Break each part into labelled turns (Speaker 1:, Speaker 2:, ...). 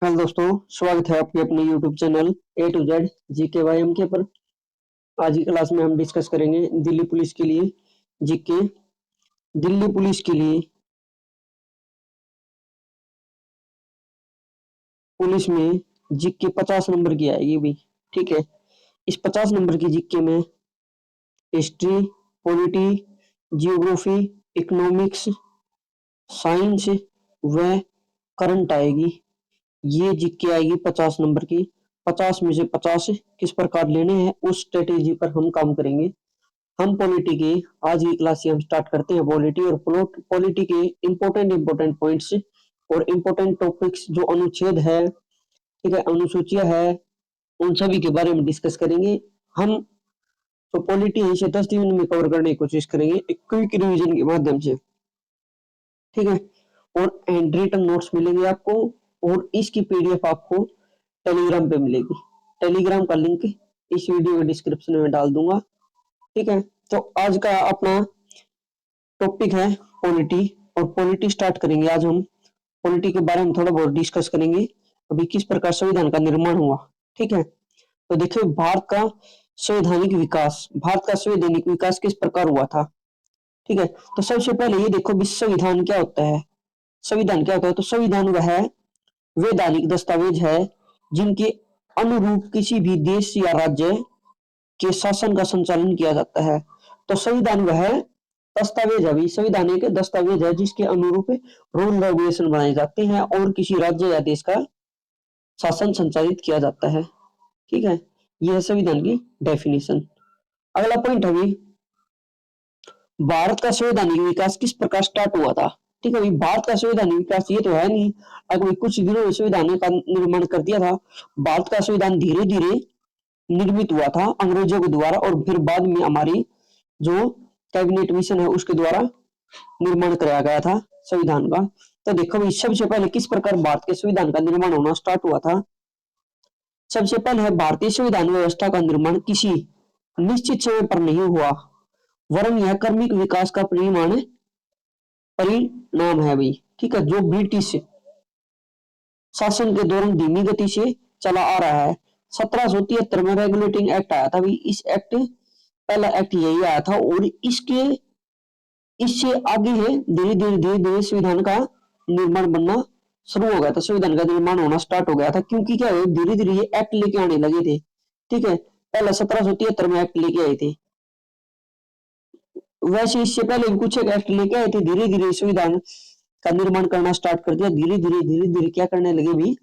Speaker 1: Hello दोस्तों, स्वागत है आपके अपने YouTube channel A to Z GK Y M K पर। आज की क्लास में हम डिस्कस करेंगे दिल्ली पुलिस के लिए जीके। दिल्ली पुलिस में जीके 50 नंबर की आएगी भी। ठीक है, इस 50 नंबर की जीके में history, polity, geography, economics, science व करंट आएगी। ये जीके आएगी 50 नंबर की। 50 में से 50 किस प्रकार लेने हैं उस स्ट्रेटेजी पर हम काम करेंगे। हम पॉलिटी की आज की क्लास से हम स्टार्ट करते हैं पॉलिटी और पॉलिटी के इंपॉर्टेंट पॉइंट्स और इंपॉर्टेंट टॉपिक्स जो अनुच्छेद है, ठीक है, अनुसूचियां है, उन सभी के बारे में डिस्कस करेंगे। हम तो पॉलिटी इसे 10 दिन में कवर करने की कोशिश करेंगे एक क्विक रिवीजन के माध्यम से। ठीक है, और हैंड रिटन नोट्स मिलेंगे आपको और इसकी पीडीएफ आपको टेलीग्राम पे मिलेगी। टेलीग्राम का लिंक इस वीडियो के डिस्क्रिप्शन में डाल दूंगा। ठीक है, तो आज का अपना टॉपिक है पॉलिटी और पॉलिटी स्टार्ट करेंगे। आज हम पॉलिटी के बारे में थोड़ा बहुत डिस्कस करेंगे, अभी किस प्रकार संविधान का निर्माण हुआ। ठीक है, तो देखिए भारत का संवैधानिक विकास किस प्रकार हुआ था। ठीक है, तो सबसे पहले ये देखो भी संविधान क्या होता है। संविधान क्या होता है, तो संविधान वह वैधानिक दस्तावेज है जिनके अनुरूप किसी भी देश या राज्य के शासन का संचालन किया जाता है। तो संविधान वह दस्तावेज है, संविधान एक दस्तावेज है जिसके अनुरूप रूल रेगुलेशन बनाए जाते हैं और किसी राज्य या देश का शासन संचालित किया जाता है। ठीक है, यह है संविधान की डेफिनेशन। अगला पॉइंट है भारत का संवैधानिक विकास किस प्रकार स्टार्ट हुआ था। ठीक है, भारत का संवैधानिक विकास ये तो है नहीं अगर कुछ दिनों में संविधान का निर्माण कर दिया था। भारत का संविधान धीरे धीरे निर्मित हुआ था अंग्रेजों के द्वारा और फिर बाद में हमारी जो कैबिनेट मिशन है उसके द्वारा निर्माण कराया गया था संविधान का। तो देखो भाई सबसे पहले किस प्रकार भारत के संविधान का निर्माण होना स्टार्ट हुआ था। सबसे पहले है भारतीय संविधान व्यवस्था का निर्माण किसी निश्चित समय पर नहीं हुआ वरन यह क्रमिक विकास का परिणाम है भाई। ठीक है, जो ब्रिटिश शासन के दौरान धीमी गति से चला आ रहा है। 1773 में रेगुलेटिंग एक्ट आया था भाई। इस एक्ट पहला एक्ट यही आया था और इससे आगे है धीरे धीरे संविधान का निर्माण बनना शुरू हो गया था। संविधान का निर्माण होना स्टार्ट हो गया था क्योंकि क्या है धीरे धीरे ये एक्ट लेके आने लगे थे। ठीक है, पहला 1773 में एक्ट लेके आए थे। वैसे इससे पहले भी कुछ एक्ट लेके आए थे। धीरे धीरे संविधान का निर्माण करना स्टार्ट कर दिया। धीरे धीरे क्या करने लगे भी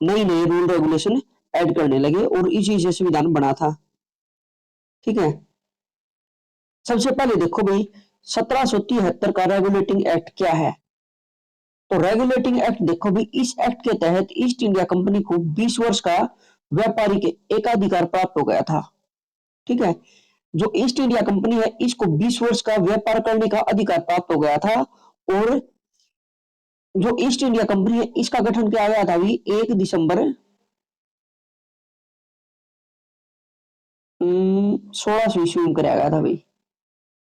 Speaker 1: नई नई रूल रेगुलेशन ऐड करने लगे और इसी से संविधान बना था। ठीक है, सबसे पहले देखो भाई 1773 का रेगुलेटिंग एक्ट क्या है। तो रेगुलेटिंग एक्ट देखो भी इस एक्ट के तहत ईस्ट इंडिया कंपनी को 20 वर्ष का व्यापारिक एकाधिकार प्राप्त हो गया था। ठीक है, जो ईस्ट इंडिया कंपनी है इसको 20 वर्ष का व्यापार करने का अधिकार प्राप्त हो गया था और जो ईस्ट इंडिया कंपनी है इसका गठन किया गया था भी 1 दिसंबर 1600 ईस्वी में कराया गया था भाई।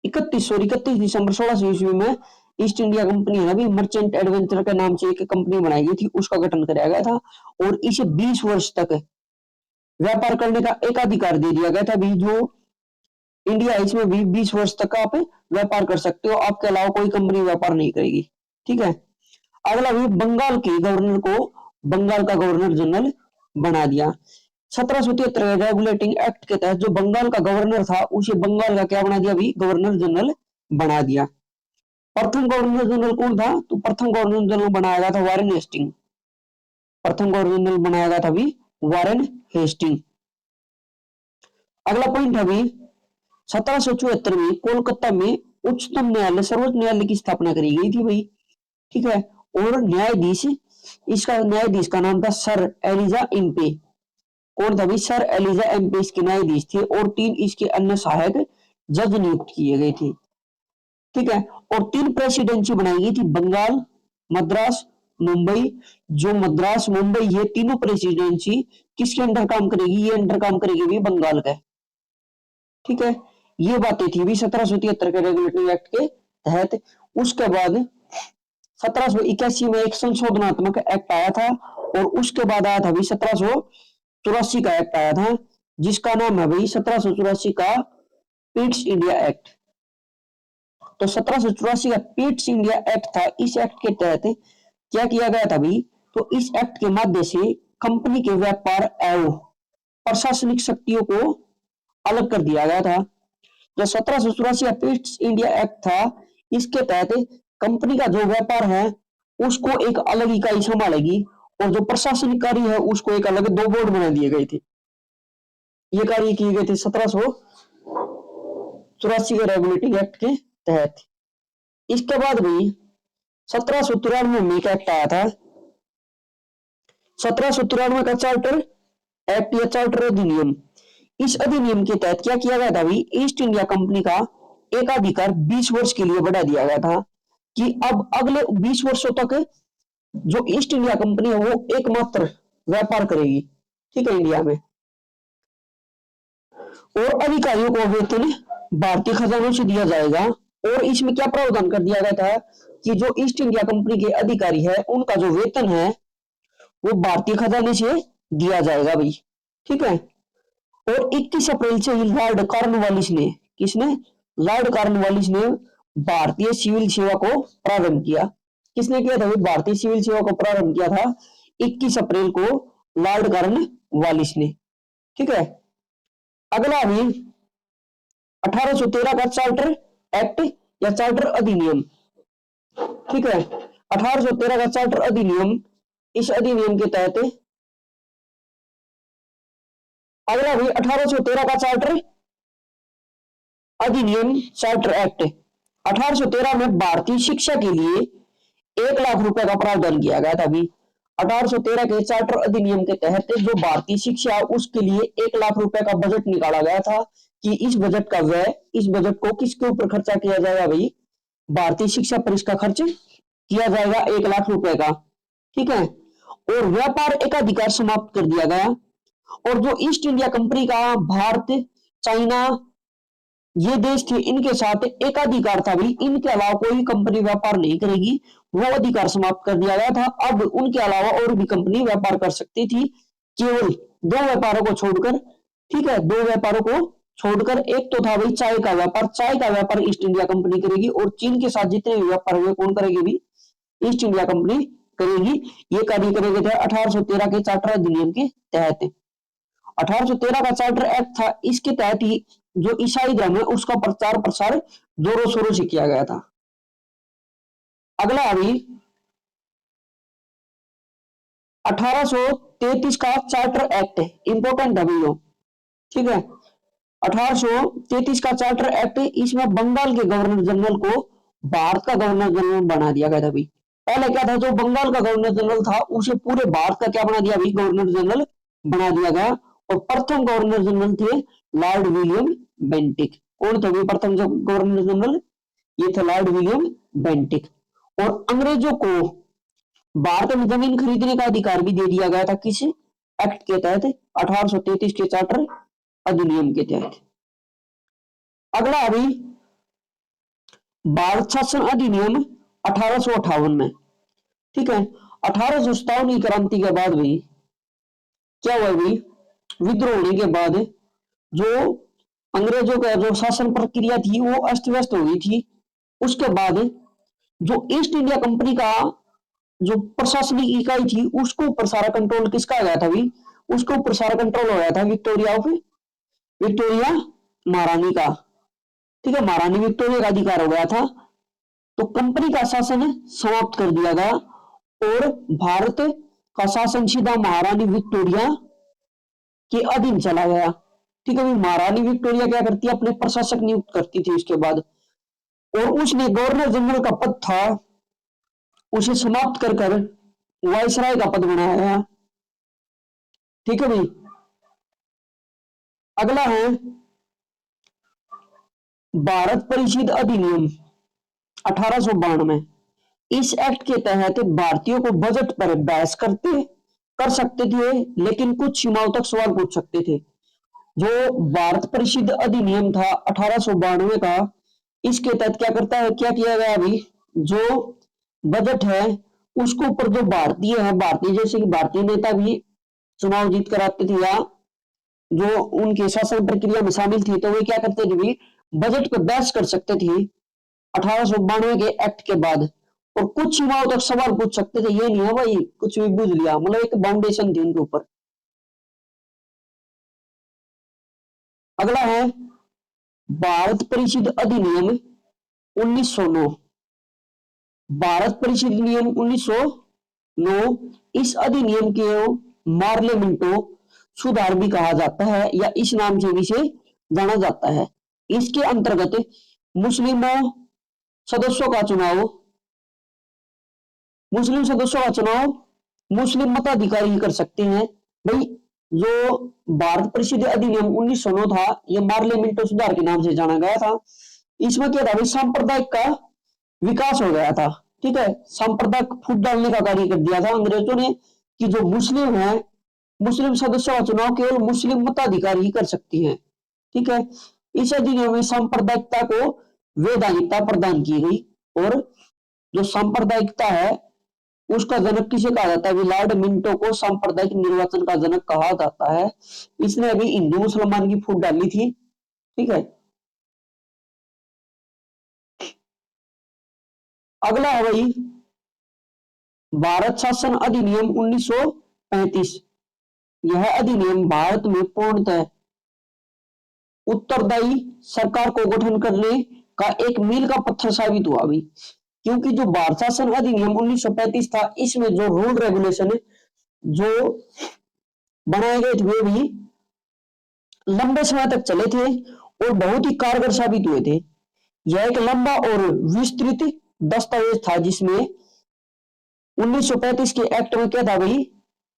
Speaker 1: 31 दिसंबर 1600 ईस्वी में ईस्ट इंडिया कंपनी है अभी मर्चेंट एडवेंचर के नाम से एक कंपनी बनाई गई थी, उसका गठन कराया गया था और इसे 20 वर्ष तक व्यापार करने का एक अधिकार दे दिया गया था भी। जो इंडिया है इसमें भी 20 वर्ष तक आप व्यापार कर सकते हो, आपके अलावा कोई कंपनी व्यापार नहीं करेगी। ठीक है, अगला भी बंगाल के गवर्नर को बंगाल का गवर्नर जनरल बना दिया। 1773 रेगुलेटिंग एक्ट के तहत जो बंगाल का गवर्नर था उसे बंगाल का क्या बना दिया भी गवर्नर जनरल बना दिया। प्रथम गवर्नर जनरल कौन था, तो प्रथम गवर्नर जनरल बनाया गया था वारेन हेस्टिंग। प्रथम गवर्नर जनरल बनाया गया था भी वारेन हेस्टिंग। अगला पॉइंट है भी 1774 में कोलकाता में उच्चतम न्यायालय सर्वोच्च न्यायालय की स्थापना करी गई थी भाई। ठीक है, और न्यायाधीश का नाम था सर एलिजा इम्पे। कौन था भाई, सर एलिजा एम्पे इसके न्यायाधीश थे और 3 इसके अन्य सहायक जज नियुक्त किए गए थे। ठीक है, और 3 प्रेसिडेंसी बनाई गई थी बंगाल, मद्रास, मुंबई। जो मद्रास मुंबई ये तीनों प्रेसिडेंसी किसके अंडर काम करेगी, ये अंडर काम करेगी भी बंगाल का। ठीक है, ये बातें थी भी 1773 के रेगुलेटरी एक्ट के तहत। उसके बाद 1781 में एक संशोधनात्मक एक्ट आया था और उसके बाद आया था भाई 1784 का एक्ट आया था, जिसका नाम है भाई 1784 का पिट्स इंडिया एक्ट। तो 1784 का पिट्स इंडिया एक्ट था। इस एक्ट के तहत क्या किया गया था भाई, तो इस एक्ट के माध्यम से कंपनी के व्यापार एवं प्रशासनिक शक्तियों को अलग कर दिया गया था। जो 1784 का पिट्स इंडिया एक्ट था, इसके तहत कंपनी का जो व्यापार है उसको एक अलग इकाई संभालेगी, और जो प्रशासनिक कार्य है उसको एक अलग 2 बोर्ड बना दिए गए थे। ये कार्य किए गए थे 1784 के रेगुलेटिंग एक्ट के तहत। इसके बाद भी 1793 में एक एक्ट आया था, 1793 का चार्टर एक्ट या चार्टर अधिनियम। इस अधिनियम के तहत क्या किया गया था भाई, ईस्ट इंडिया कंपनी का एकाधिकार 20 वर्ष के लिए बढ़ा दिया गया था, कि अब अगले 20 वर्षों तक जो ईस्ट इंडिया कंपनी है वो एकमात्र व्यापार करेगी, ठीक है, इंडिया में। और अधिकारियों को वेतन भारतीय खजानों से दिया जाएगा। और इसमें क्या प्रावधान कर दिया गया था कि जो ईस्ट इंडिया कंपनी के अधिकारी है उनका जो वेतन है वो भारतीय खजाने से दिया जाएगा भाई, ठीक है। और 21 अप्रैल से ही लॉर्ड कॉर्नवालिस ने, किसने, लॉर्ड कॉर्नवालिस ने भारतीय सिविल सेवा को प्रारंभ किया। किसने किया था, भारतीय सिविल सेवा को प्रारंभ किया था 21 अप्रैल को लॉर्ड कॉर्नवालिस ने, ठीक है। अगला भी 1813 का चार्टर एक्ट या चार्टर अधिनियम, ठीक है। 1813 का चार्टर अधिनियम, इस अधिनियम के तहत अगला भी 1813 का चार्टर अधिनियम, चार्टर एक्ट। 1813 में भारतीय शिक्षा के लिए 1 लाख रुपए का प्रावधान किया गया था। अभी 1813 के चार्टर अधिनियम के तहत जो भारतीय शिक्षा उसके लिए 1 लाख रुपए का बजट निकाला गया था, कि इस बजट का व्यय, इस बजट को किसके ऊपर खर्चा किया जाएगा भाई, भारतीय शिक्षा पर इसका खर्च किया जाएगा 1 लाख रुपए का, ठीक है। और व्यापार एकाधिकार समाप्त कर दिया गया। और जो ईस्ट इंडिया कंपनी का भारत, चाइना, ये देश थे, इनके साथ एकाधिकार था भी, इनके अलावा कोई कंपनी व्यापार नहीं करेगी, वो अधिकार समाप्त कर दिया गया था। अब उनके अलावा और भी कंपनी व्यापार कर सकती थी, केवल 2 व्यापारों को छोड़कर, ठीक है, 2 व्यापारों को छोड़कर। एक तो था भाई चाय का व्यापार, चाय का व्यापार ईस्ट इंडिया कंपनी करेगी, और चीन के साथ जितने भी व्यापार हुए कौन करेगी भी, ईस्ट इंडिया कंपनी करेगी। ये कार्य करेंगे थे 1813 के चार्टर अधिनियम के तहत। 1813 का चार्टर एक्ट था, इसके तहत ही जो ईसाई धर्म है उसका प्रचार प्रसार जोरों शोरों से किया गया था। अगला अभी 1833 का चार्टर एक्ट, इंपोर्टेंट है भैया, ठीक है। 1833 का चार्टर एक्ट, इसमें बंगाल के गवर्नर जनरल को भारत का गवर्नर जनरल बना दिया गया था भाई। पहले क्या था, जो बंगाल का गवर्नर जनरल था उसे पूरे भारत का क्या बना दिया भाई, गवर्नर जनरल बना दिया गया। और प्रथम गवर्नर जनरल थे लॉर्ड विलियम बेंटिक। कौन थे प्रथम गवर्नर जनरल, ये थे लॉर्ड विलियम बेंटिक। और अंग्रेजों को भारत में जमीन खरीदने का अधिकार भी दे दिया गया था, किस एक्ट के तहत, 1833 के चार्टर अधिनियम के तहत। अगला अभी भारत शासन अधिनियम 1858 में, ठीक है। 1857 की क्रांति के बाद भी क्या हुआ भाई, विद्रोह होने के बाद जो अंग्रेजों का जो शासन प्रक्रिया थी वो अस्त व्यस्त हो गई थी। उसके बाद जो ईस्ट इंडिया कंपनी का जो प्रशासनिक इकाई थी उसको ऊपर सारा कंट्रोल किसका आ गया था भाई, उसको ऊपर सारा कंट्रोल हो गया था विक्टोरिया महारानी का, ठीक है, महारानी विक्टोरिया का अधिकार हो गया था। तो कंपनी का शासन समाप्त कर दिया गया और भारत का शासन सीधा महारानी विक्टोरिया के अधीन चला गया, ठीक है। महारानी विक्टोरिया क्या करती है, अपने प्रशासक नियुक्त करती थी उसके बाद, और उसने गवर्नर जनरल का पद था उसे समाप्त कर वायसराय का पद बनाया गया, ठीक है भाई। अगला है भारत परिषद अधिनियम 1892। इस एक्ट के तहत भारतीयों को बजट पर बहस कर सकते थे, लेकिन कुछ सीमाओं तक सवाल पूछ सकते थे। जो भारत परिषद अधिनियम था 1892 का, इसके तहत क्या करता है, क्या किया गया अभी, जो बजट है उसके ऊपर जो भारतीय है, भारतीय जैसे कि भारतीय नेता भी चुनाव जीत कर आते थे, या जो उनके शासन प्रक्रिया में शामिल थे, तो वे क्या करते थे भी, बजट पर बहस कर सकते थे 1892 के एक्ट के बाद, और कुछ सीमाओं तक सवाल पूछ सकते थे। ये नहीं है भाई कुछ भी बुझ लिया, मतलब एक बाउंडेशन थी उनके ऊपर। अगला है भारत परिषद अधिनियम 1909। भारत परिषद नियम 1909, इस अधिनियम के मार्लेमेंटो सुधार भी कहा जाता है, या इस नाम से भी इसे जाना जाता है। इसके अंतर्गत मुस्लिमों सदस्यों का चुनाव मुस्लिम सदस्यों का चुनाव मुस्लिम मताधिकारी ही कर सकते हैं। भाई जो भारत परिषद अधिनियम 1909 था, यह मार्लेमेंटो सुधार के नाम से जाना गया था। इसमें क्या था भाई, सांप्रदायिक का विकास हो गया था। ठीक है, सांप्रदायिक फूट डालने का कार्य कर दिया था अंग्रेजों ने, कि जो मुस्लिम है, मुस्लिम सदस्यों का चुनाव केवल मुस्लिम मताधिकारी ही कर सकती हैं। ठीक है, इस अधिनियम में सांप्रदायिकता को वैधानिकता प्रदान की गई, और जो सांप्रदायिकता है उसका जनक किसे कहा जाता है, लॉर्ड मिंटो को सांप्रदायिक निर्वाचन का जनक कहा जाता है। इसने अभी हिंदू मुसलमान की फूट डाली थी। ठीक है, अगला है भाई भारत शासन अधिनियम 1935। यह अधिनियम भारत में पूर्णतः उत्तरदायी सरकार को गठन करने का एक मील का पत्थर साबित हुआ अभी, क्योंकि जो भारत शासन अधिनियम 1935 था, इसमें जो रूल रेगुलेशन जो बनाए गए थे वे भी लंबे समय तक चले थे और बहुत ही कारगर साबित हुए थे। यह एक लंबा और विस्तृत दस्तावेज था, जिसमें 1935 के एक्ट में क्या था भाई,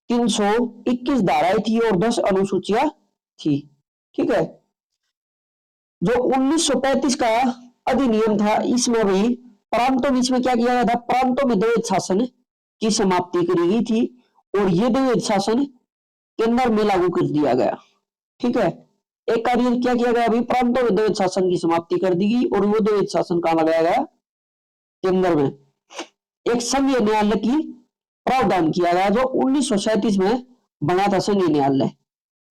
Speaker 1: 321 धाराएं थी और 10 अनुसूचियां थी। ठीक है, जो 1935 का अधिनियम था, इसमें भी प्रांतों में इसमें क्या किया गया था, प्रांतों में द्वैध शासन की समाप्ति करी गई थी, और ये द्वैध शासन केंद्र में लागू कर दिया गया। ठीक है, एक कार्य क्या किया गया अभी, प्रांतों में द्वैध शासन की समाप्ति कर दी गई, और वो द्वैध शासन कहां लगाया गया, केंद्र में। एक संघीय न्यायालय की प्रावधान किया गया, जो 1937 में बना था संघीय न्यायालय।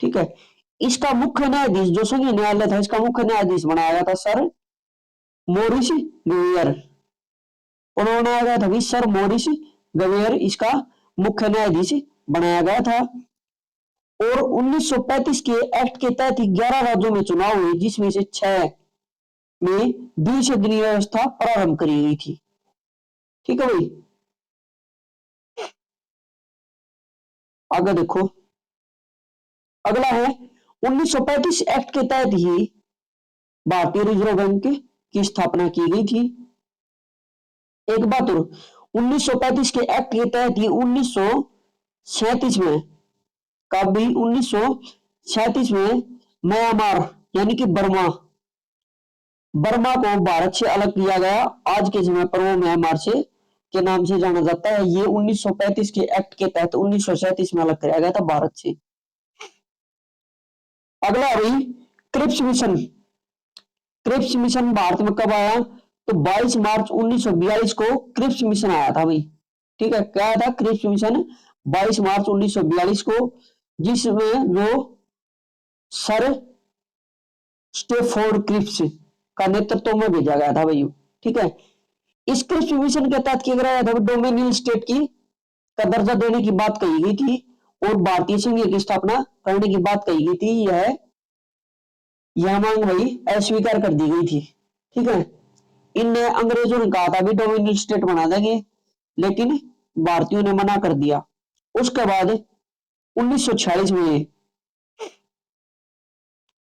Speaker 1: ठीक है, इसका मुख्य न्यायाधीश, जो संघीय न्यायालय था, इसका मुख्य न्यायाधीश बनाया गया था सर मोरिस ग्वेयर। कौन बनाया गया था, सर मोरिस ग्वेयर इसका मुख्य न्यायाधीश बनाया गया था। और 1935 के एक्ट के तहत 11 राज्यों में चुनाव हुए, जिसमें से 6 में द्विसदनीय व्यवस्था प्रारंभ करी गई थी। ठीक है भाई, आगे देखो, अगला है 1935 एक्ट के तहत ही भारतीय रिजर्व बैंक की स्थापना की गई थी। एक बात और, 1935 के एक्ट के तहत ही 1937 में, कभी 1937 में म्यांमार यानी कि बर्मा को भारत से अलग किया गया। आज के समय पर वो म्यांमार से के नाम से जाना जाता है। ये 1935 के एक्ट के तहत 1937 में अलग किया गया था भारत से। अगला भाई Cripps Mission. Cripps Mission Bharat में कब आया, तो 22 मार्च 1942 को क्रिप्स मिशन आया था भाई। ठीक है, क्या आया था, क्रिप्स मिशन 22 मार्च 1942 को, जिसमें जो सर स्टेफोर्ड क्रिप्स का नेतृत्व में भेजा गया था भाई। ठीक है, इस क्रिप्स मिशन के तहत क्या कराया था, डोमिनियन स्टेट की का दर्जा देने की बात कही गई थी, और भारतीय संघ की स्थापना करने की बात कही गई थी। यह मांग भाई अस्वीकार कर दी गई थी। ठीक है, इन अंग्रेजों ने कहा था भी डोमिनियन स्टेट बना देंगे, लेकिन भारतीयों ने मना कर दिया। उसके बाद 1946 में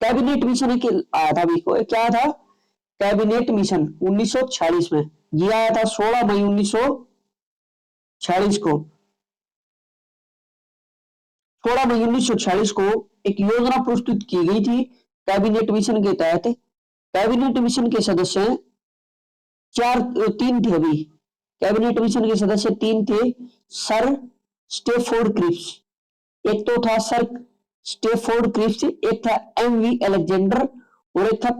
Speaker 1: कैबिनेट मिशन आया था भी, क्या था, कैबिनेट मिशन 1946 में। ये आया था 16 मई 1946 को। 16 मई 1946 को एक योजना प्रस्तुत की गई थी कैबिनेट मिशन के तहत। कैबिनेट मिशन के सदस्य तीन थे अभी। कैबिनेट मिशन के सदस्य 3 थे। सर स्टेफोर्ड क्रिप्स, एक तो था सर स्टेफोर्ड क्रिप्स, एक था एमवी अलेक्जेंडर, और एक था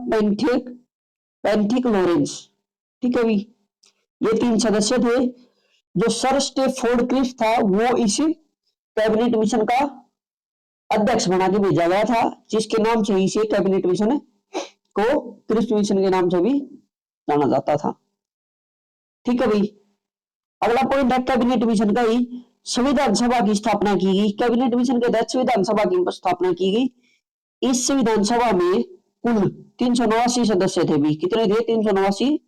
Speaker 1: पेंथिक लॉरेंस। ठीक है भी, ये 3 सदस्य थे, जो सर स्टेफोर्ड क्रिप्स था वो इस कैबिनेट मिशन का अध्यक्ष बना के भेजा गया था, जिसके नाम से इसे कैबिनेट मिशन को क्रिप्स मिशन के नाम से भी जाना जाता था। ठीक है भाई, अगला पॉइंट है कैबिनेट मिशन का ही संविधान सभा की स्थापना की गई। कैबिनेट मिशन के तहत संविधान सभा की स्थापना की गई। इस संविधान सभा में कुल 389 सदस्य थे भी। कितने थे? 389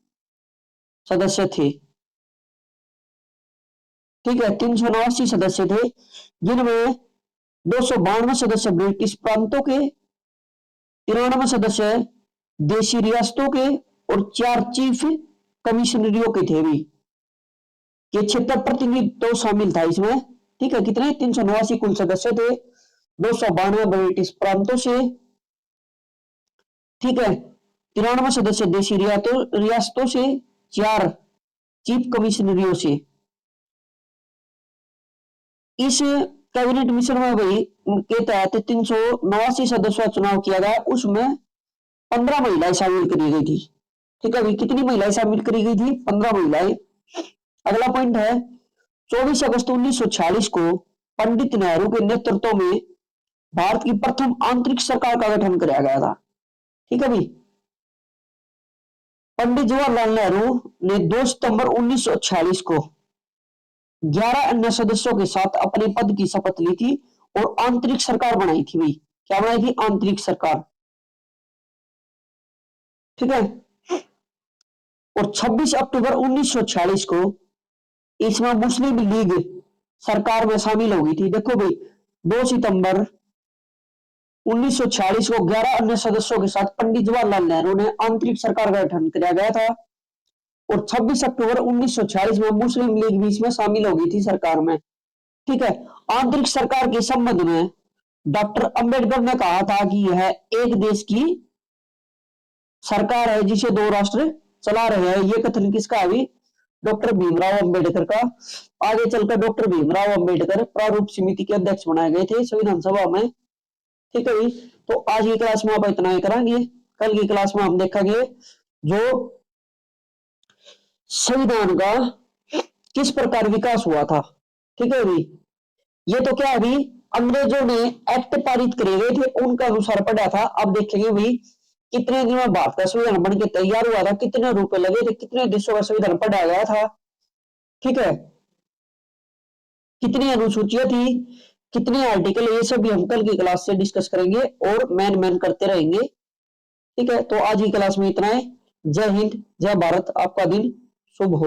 Speaker 1: सदस्य थे। ठीक है, 389 सदस्य थे, जिनमें 292 सदस्य ब्रिटिश प्रांतों के, 93 सदस्य देशी रियासतों के और 4 चीफ कमिश्नरियों के थे भी। ये क्षेत्र प्रतिनिधित्व तो शामिल था इसमें। ठीक है, कितने? 389 कुल सदस्य थे, 292 ब्रिटिश प्रांतों से, ठीक है, 93 सदस्य देशी रियासतों से, 4 चीफ कमिश्नरियों से। इस कैबिनेट मिशन में भाई के तहत 389 सदस्यों का चुनाव किया गया, उसमें 15 महिलाएं शामिल करी गई थी। ठीक है भाई, कितनी महिलाएं शामिल करी गई थी? 15 महिलाएं। अगला पॉइंट है 24 अगस्त 1946 को पंडित नेहरू के नेतृत्व में भारत की प्रथम आंतरिक सरकार का गठन किया गया था। ठीक है भाई, पंडित जवाहरलाल नेहरू ने 2 सितंबर 1946 को 11 अन्य सदस्यों के साथ अपने पद की शपथ ली थी और आंतरिक सरकार बनाई थी भाई। क्या बनाई थी? आंतरिक सरकार। ठीक है, और 26 अक्टूबर 1946 को इसमें मुस्लिम लीग सरकार में शामिल हो गई थी। देखो भाई, 2 सितंबर 1946 को 11 अन्य सदस्यों के साथ पंडित जवाहरलाल नेहरू ने आंतरिक सरकार का गठन किया गया था और 26 अक्टूबर 1946 में मुस्लिम लीग भी इसमें शामिल हो गई थी सरकार में। ठीक है, आंतरिक सरकार के संबंध में डॉक्टर अंबेडकर ने कहा था कि यह एक देश की सरकार है जिसे 2 राष्ट्र चला रहे हैं। यह कथन किसका है? डॉक्टर भीमराव अंबेडकर का। आगे चलकर डॉक्टर भीमराव अंबेडकर प्रारूप समिति के अध्यक्ष बनाए गए थे संविधान सभा में। ठीक है, तो आज की क्लास में आप इतना ही करेंगे। कल की क्लास में हम देखेंगे जो संविधान का किस प्रकार विकास हुआ था। ठीक है भाई, ये तो क्या अभी अंग्रेजों ने एक्ट पारित करे गए थे उनका अनुसार पढ़ा था। अब देखेंगे भाई कितने दिन में भारत का संविधान बन के तैयार हुआ था, कितने रुपए लगे थे, कितने देशों का संविधान पढ़ा गया था। ठीक है, कितनी अनुसूचियां थी, कितने आर्टिकल, ये सब भी हम कल की क्लास से डिस्कस करेंगे और मैन करते रहेंगे। ठीक है, तो आज की क्लास में इतना है। जय हिंद, जय भारत, आपका दिन शुभ हो।